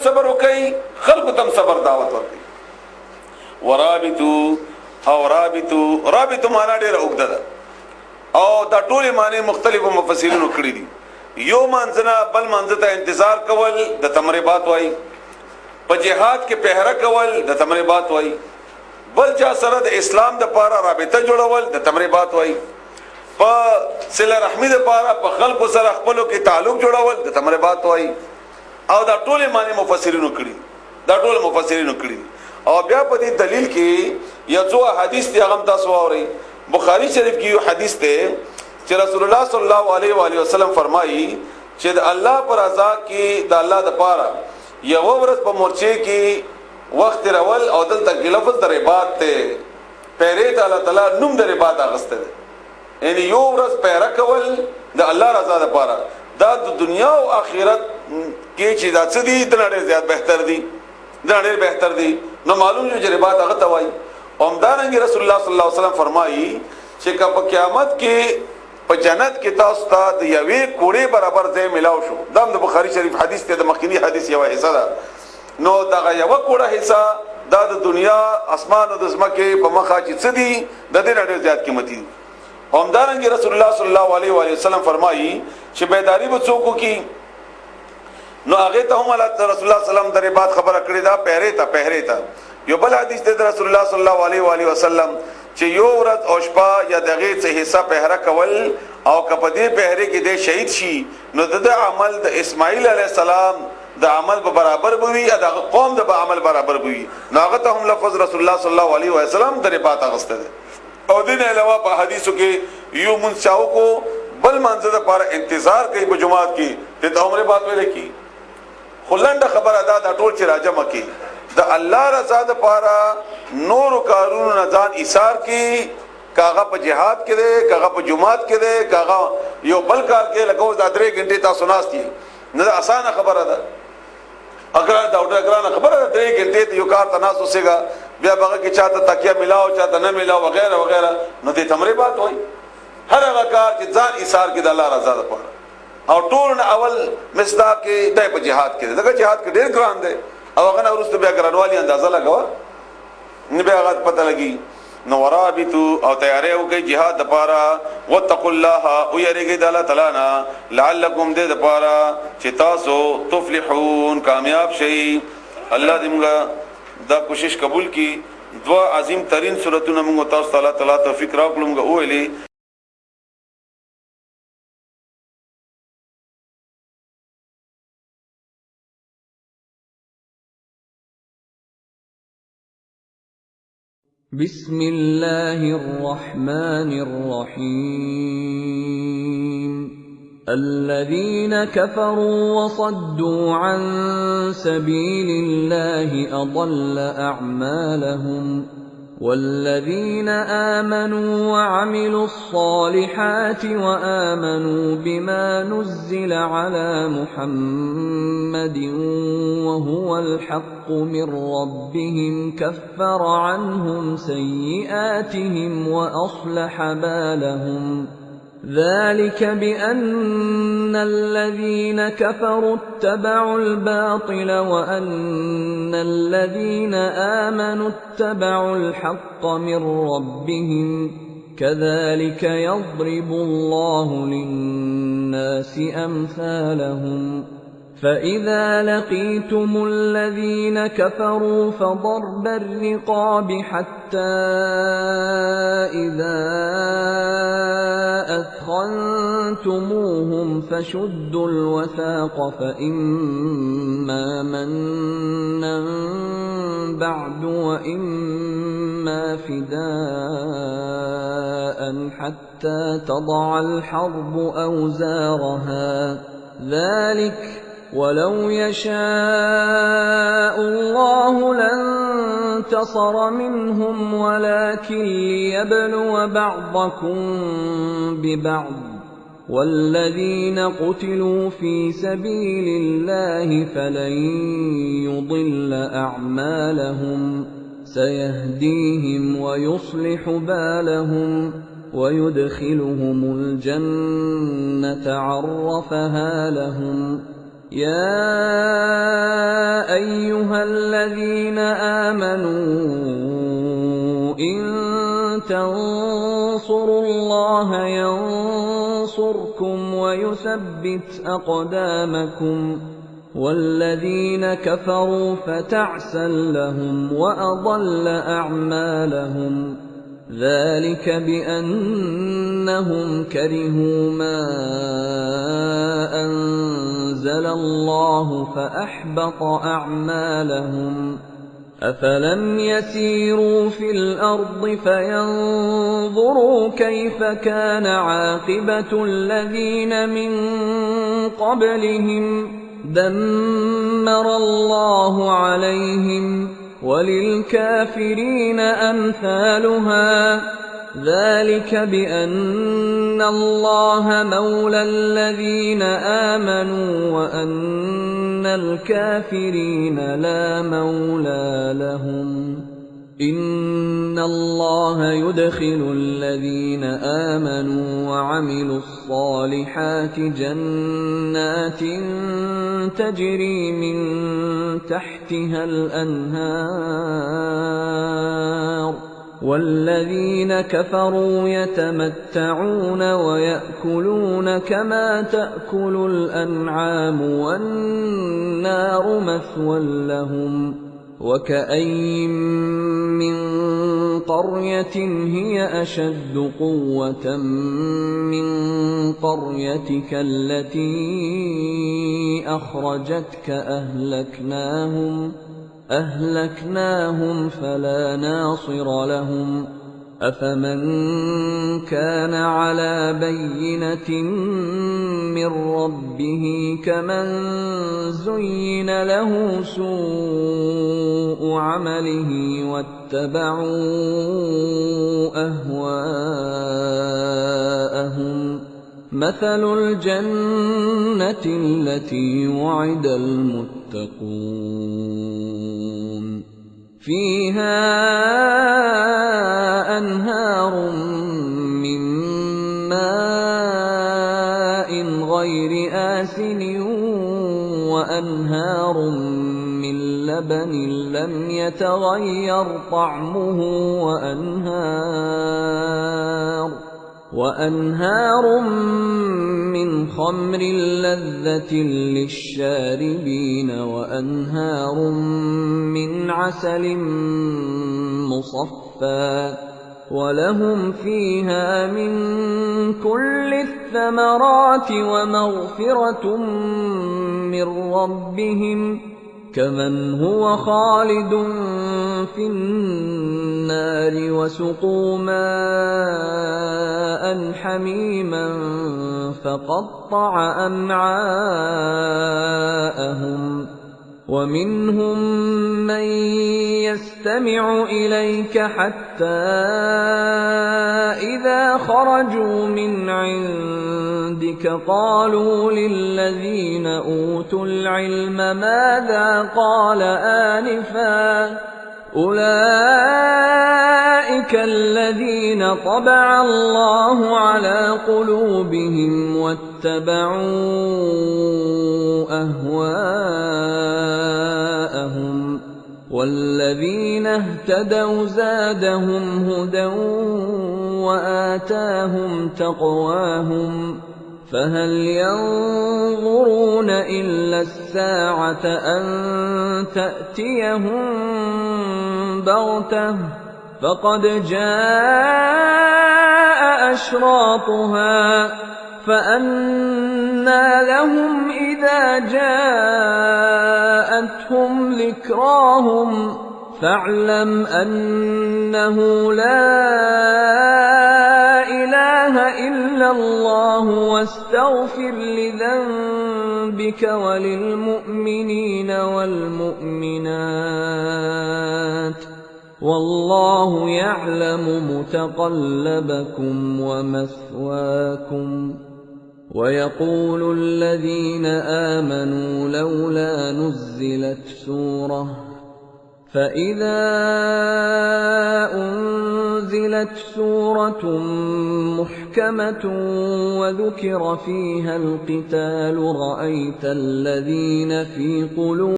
صبر وکي خلق تم صبر دعوت ورکي. ورابطو او رابطو معنا ډیره وګړه ده او دا ټول معنی مختلفو مفسرینو کړی دي. یو منځنه بل منځ ته انتظار کول د تمریبات وای، په جهاد کې پهره کول د تمریبات وای، بل چا سره د اسلام د پاره رابطه جوړول د تمریبات وای، په صله رحمی د پاره په خلکو سره خپلو کې تعلق جوړول د تمریبات وای. او دا ټول معنی مفسرینو کړی او بیا په دې دلیل کې یو څو حدیث دی هغه تاسو اورئ. بخاری شریف کې یو حدیث دی چې رسول الله صلی الله علیه و آله وسلم فرمایي چې د الله پر رضا کې د الله د پاره یو ورځ په مورچه کې وخت رول او دلته لفظ د رباط ته پیرې ته الله تعالی نوم د رباط اغسته ده. یعنی یو ورځ پیرا کول د الله رضا د پاره دا د دنیا او آخرت کې چې دا څه دي د ډېر زیات بهتر دي نو معلوم جو رباط هغه توای. اومدارنګ رسول الله صلی الله علیه وسلم فرمایي چې په قیامت کې په جنت کې تاسو ته د یوې کوړې برابر ځای ملاو شو. دا د بخاری شریف حدیث ته د مخکینی حدیث یو حصہ ده. نو دا یو کوړه حصہ دا د دنیا اسمان او د زمکه په مخه چې څه دي د دې ډېر زیات قیمتي. اومدارنګ رسول الله صلی الله علیه و آله وسلم فرمایي چې بیداری به څوک کی نو هغه ته هم الله رسول الله صلی الله علیه وسلم درې بات خبره کړې دا پهره ته. یو بل حدیث ته رسول الله صلی الله علیه و آله وسلم چې یو ورځ او شپه یا دغه څه حصہ پهره کول او کپدې پهره کې د شهید شي نو د عمل د اسماعیل علیه السلام د عمل په برابر بوي یا د قوم د عمل برابر بوي. ناغه ته هم لفظ رسول الله صلی الله علیه وسلم درې بات اغسته ده. او دین علاوه په حدیثو کې یو منځاو کو بل منځ د لپاره انتظار کوي په جمعات کې ته عمره بات ویل کی خلنده خبر ادا د ټول چې راجمه کی د الله رضا د لپاره نور کارونو نه ځان ایثار کی کاغه په جهاد کې ده کاغه په جمعات کې ده کاغه یو بل کار کې لګو د 3 غنټه تاسو ناشتي نه اسانه خبره ده. اگر دا وړه خبره ده 3 غنټه یو کار تناسو سیګا بیا بغه کې چاته تکیه ملاو چاته نه ملاو وغیرہ وغیرہ نو دې تمریبات وای. هر هغه کار چې ځان ایثار کې د الله رضا لپاره او ټول اول مصداق کې د په جهاد کې دغه جهاد کې ډېر ګران دی او هغه ورسته بیا ګرانوالي اندازه لګوا نه بیا هغه پته لګي. نو ورابطو او تیارې وکي جهاد لپاره وتقوا الله او یریږي د الله تعالی نه لعلکم دې لپاره چې تاسو تفلحون کامیاب شئ. الله دې موږ دا کوشش قبول کی. دوا عظیم ترین سورتونه موږ تاسو تعالی توفیق راکړو موږ ویلي. بسم الله الرحمن الرحيم الذين كفروا وصدوا عن سبيل الله أضل أعمالهم والذين آمنوا وعملوا الصالحات وآمنوا بما نزل على محمد وهو الحق من ربهم كفر عنهم سيئاتهم وأصلح بالهم ذلك بأن الذين كفروا اتبعوا الباطل وأن الذين آمنوا اتبعوا الحق من ربهم كذلك يضرب الله للناس أمثالهم فإذا لقيتم الذين كفروا فضرب الرقاب حتى إذا أثخنتموهم فشدوا الوثاق فإما منا بعد وإما فداء حتى تضع الحرب أوزارها ذلك ولو يشاء الله لانتصر منهم ولكن ليبلو بعضكم ببعض والذين قتلوا في سبيل الله فلن يضل أعمالهم سيهديهم ويصلح بالهم ويدخلهم الجنة عرفها لهم يا أيها الذين آمنوا إن تنصروا الله ينصركم ويثبت أقدامكم والذين كفروا فتعسا لهم وأضل أعمالهم ذلك بأنهم كرهوا ما أنزل الله فأحبط أعمالهم أفلم يسيروا في الأرض فينظروا كيف كان عاقبة الذين من قبلهم دمر الله عليهم وللكافرين أمثالها ذلك بأن الله مولى الذين آمنوا وأن الكافرين لا مولى لهم إن الله يدخل الذين آمنوا وعملوا الصالحات جنات تجري من تحتها الأنهار والذين كفروا يتمتعون ويأكلون كما تأكل الأنعام والنار مثوى لهم وكأين من قرية هي أشد قوة من قريتك التي أخرجتك أهلكناهم فلا ناصر لهم أفمن كان على بينة من ربه كمن زين له سوء عمله واتبعوا أهواءهم مثل الجنة التي وعد المتقون فيها أنهار من ماء غير آسن وأنهار من لبن لم يتغير طعمه وأنهار من خمر لذة للشاربين وأنهار من عسل مصفى ولهم فيها من كل الثمرات ومغفرة من ربهم كمن هو خالد في النار وسقوا ماء حميما فقطع أمعاءهم ومنهم من يستمع إليك حتى إذا خرجوا من عندك قالوا للذين أوتوا العلم ماذا قال آنفا أولئك الذين طبع الله على قلوبهم واتبعوا أهواءهم والذين اهتدوا زادهم هدى وآتاهم تقواهم فهل ينظرون إلا الساعة أن تأتيهم بغتة فقد جاء أشراطها فأنى لهم إذا جاءتهم ذكراهم فاعلم أنه لا إله إلا الله واستغفر لذنبك وللمؤمنين والمؤمنات والله يعلم متقلبكم ومثواكم ويقول الذين آمنوا لولا نزلت سورة فإذا أنزلت سورة محكمة وذكر فيها القتال رأيت الذين في قلوبهم